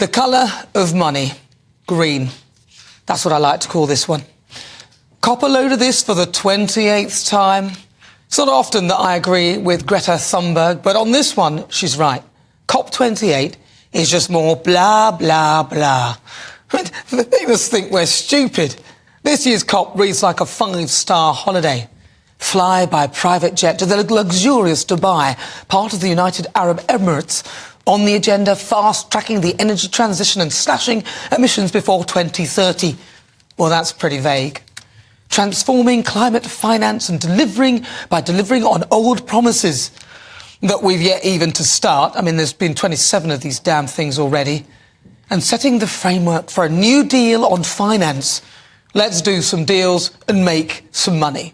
The colour of money, green. That's what I like to call this one. Cop a load of this for the 28th time. It's not often that I agree with Greta Thunberg, but on this one, she's right. Cop28 is just more blah, blah, blah. They must think we're stupid. This year's COP reads like a five-star holiday. Fly by private jet to the luxurious Dubai, part of the United Arab Emirates. On the agenda, fast-tracking the energy transition and slashing emissions before 2030. Well, that's pretty vague. Transforming climate finance and delivering on old promises that we've yet even to start. I mean, there's been 27 of these damn things already. And setting the framework for a new deal on finance. Let's do some deals and make some money.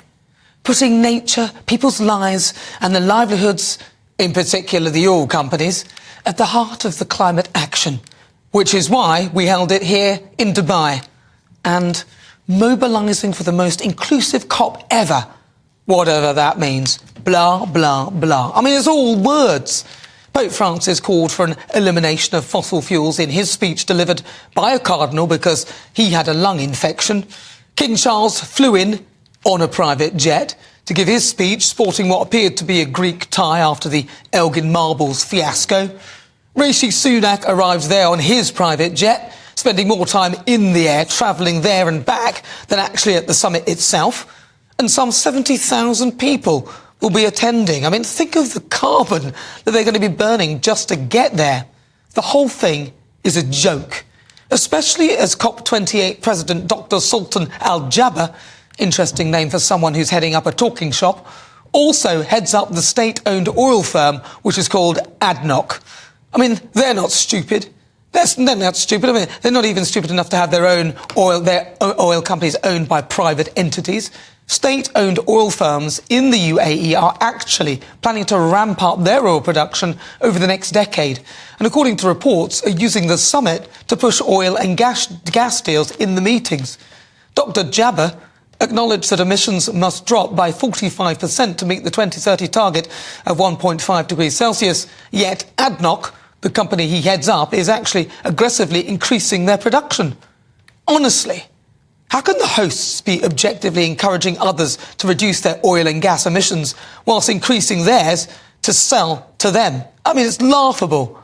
Putting nature, people's lives and the livelihoods, in particular the oil companies, at the heart of the climate action, which is why we held it here in Dubai. And mobilising for the most inclusive COP ever, whatever that means. Blah, blah, blah. I mean, it's all words. Pope Francis called for an elimination of fossil fuels in his speech delivered by a cardinal because he had a lung infection. King Charles flew in on a private jet to give his speech, sporting what appeared to be a Greek tie after the Elgin Marbles fiasco. Rishi Sunak arrived there on his private jet, spending more time in the air, travelling there and back, than actually at the summit itself. And some 70,000 people will be attending. I mean, think of the carbon that they're going to be burning just to get there. The whole thing is a joke, especially as Cop28 President Dr. Sultan Al-Jaber, interesting name for someone who's heading up a talking shop, also heads up the state-owned oil firm, which is called ADNOC. I mean, they're not stupid. They're not stupid. I mean, they're not even stupid enough to have their oil companies owned by private entities. State-owned oil firms in the UAE are actually planning to ramp up their oil production over the next decade. And according to reports, are using the summit to push oil and gas deals in the meetings. Dr. Jaber acknowledged that emissions must drop by 45% to meet the 2030 target of 1.5 degrees Celsius, yet ADNOC, the company he heads up, is actually aggressively increasing their production. Honestly, how can the hosts be objectively encouraging others to reduce their oil and gas emissions whilst increasing theirs to sell to them? I mean, it's laughable.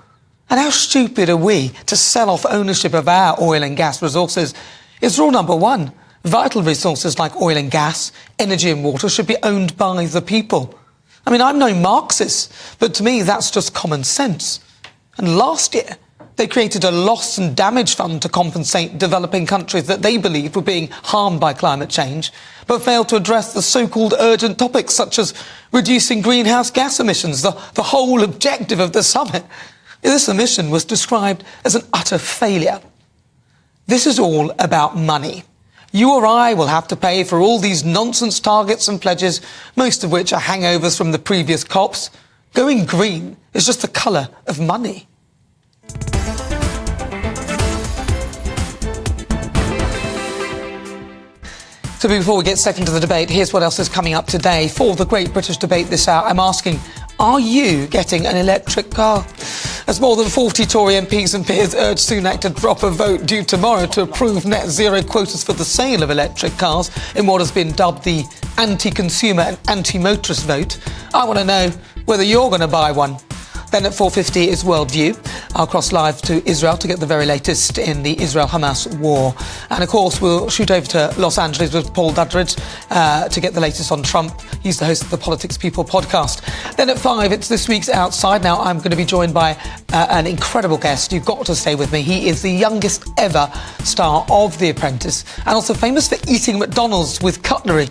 And how stupid are we to sell off ownership of our oil and gas resources? It's rule number one. Vital resources like oil and gas, energy and water should be owned by the people. I mean, I'm no Marxist, but to me that's just common sense. And last year, they created a loss and damage fund to compensate developing countries that they believed were being harmed by climate change, but failed to address the so-called urgent topics such as reducing greenhouse gas emissions, the whole objective of the summit. This mission was described as an utter failure. This is all about money. You or I will have to pay for all these nonsense targets and pledges, most of which are hangovers from the previous COPs. Going green is just the colour of money. So before we get stuck into the debate, here's what else is coming up today. For the Great British Debate this hour, I'm asking, are you getting an electric car? As more than 40 Tory MPs and peers urge Sunak to drop a vote due tomorrow to approve net zero quotas for the sale of electric cars in what has been dubbed the anti-consumer and anti-motorist vote, I want to know whether you're going to buy one. Then at 4:50 is World View. I'll cross live to Israel to get the very latest in the Israel-Hamas war. And of course, we'll shoot over to Los Angeles with Paul Dudridge to get the latest on Trump. He's the host of the Politics People podcast. Then at 5, it's this week's Outside. Now, I'm going to be joined by an incredible guest. You've got to stay with me. He is the youngest ever star of The Apprentice and also famous for eating McDonald's with cutlery.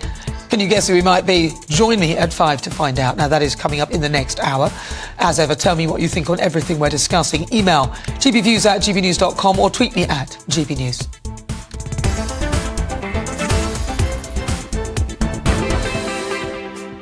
Can you guess who he might be? Join me at 5 to find out. Now, that is coming up in the next hour. As ever, tell me what you think on everything we're discussing. Email gbviews@gbnews.com or tweet me at gbnews.